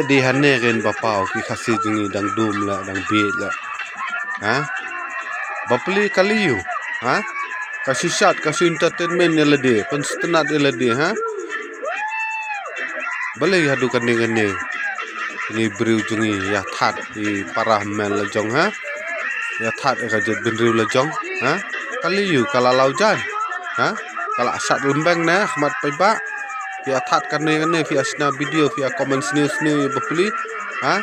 Di hane ren bapau ki khasi jungi dang dum la dang beat la. Ha? Bapeli kali you. Ha? Kasih shot, kasih entertainment ni lade, penstenat ni lade, ha? Balai hadu kane-kane. Ini beriu jungi ya that di parah mel lejong, ha? Ya that kajet benriu lejong, ha? Kali you kala laujan. Ha? Kala asat lembang na khmat paiba. Via that kane-kane via sna video via comment sini bapeli, ha?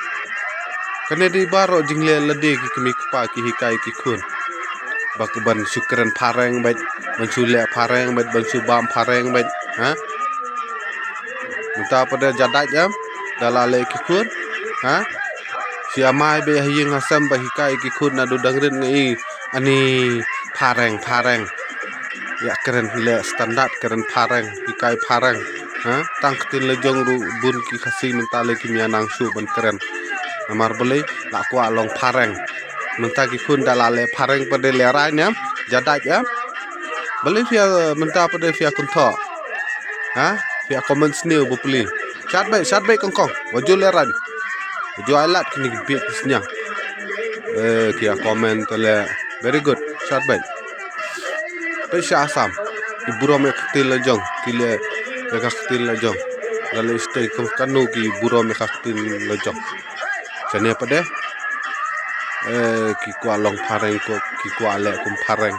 Kane di baro jingle lade ki kemi kupa ki hikai ki kun. Bakban syukran pareng baik, mencule pareng baik, mencubam pareng baik, ha? Minta pada jadat jam, dalale kikun, ha? Siamai be hiyeng hasam bahikai kikun nadu dangren ngai, ani pareng. Ya keren le standar keren pareng, hikai pareng, ha? Tang ketin lejong ru bun ki khasi minta le kimia nangsu ban keren. Namar boleh lakwa long pareng. Minta kikun dalale pareng pada lerai nyam, jadat jam. Boleh via minta pada via kontak. Ha? Via comment snail bopeli. Chat baik kongkong. Wajul leran. Wajul alat kini bit kisnya. Kia comment tele. Very good. Chat baik. Pesha asam. Iburo me kaktil lejong. Kile me kaktil lejong. Lalu stay kanu ki iburo me kaktil lejong. Chane pada ki kualong pareng ko ki kuale kum pareng.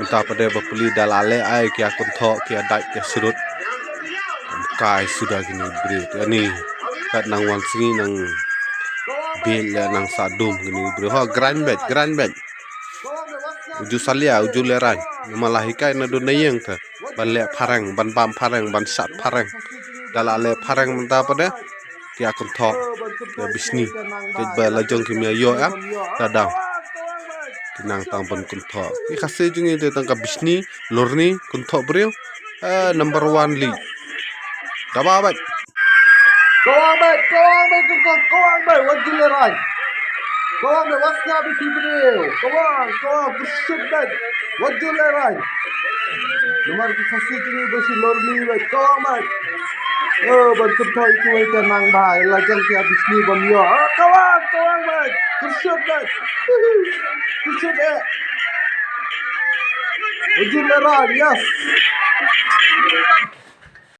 Minta pada bapeli dalale ai kia kontak kia dai kia surut. Kai sudah gini beri ni kat nang wang singi nang bil nang sadum gini beri ha grand bed uju salia uju lerai malah hikai na do nayeng ta ban le parang ban bam parang ban sat parang dalale parang menta pada ki akon thok ya bisni tej ba lajong kimia yo am dadang tinang tang ban kun thok ni khase jungi te tang ka bisni lorni kun thok breu number 1 league Daba baik. Go on back, what's the right? Go on back, what's the video? Come on, push it back. What's the right? Nomor kita sini besi lorni baik. Go on back. Bantu toy itu itu nang bahai. Lajang ki habis ni bamio. Go on back. Push it back. Push it back. What's the right? Yes.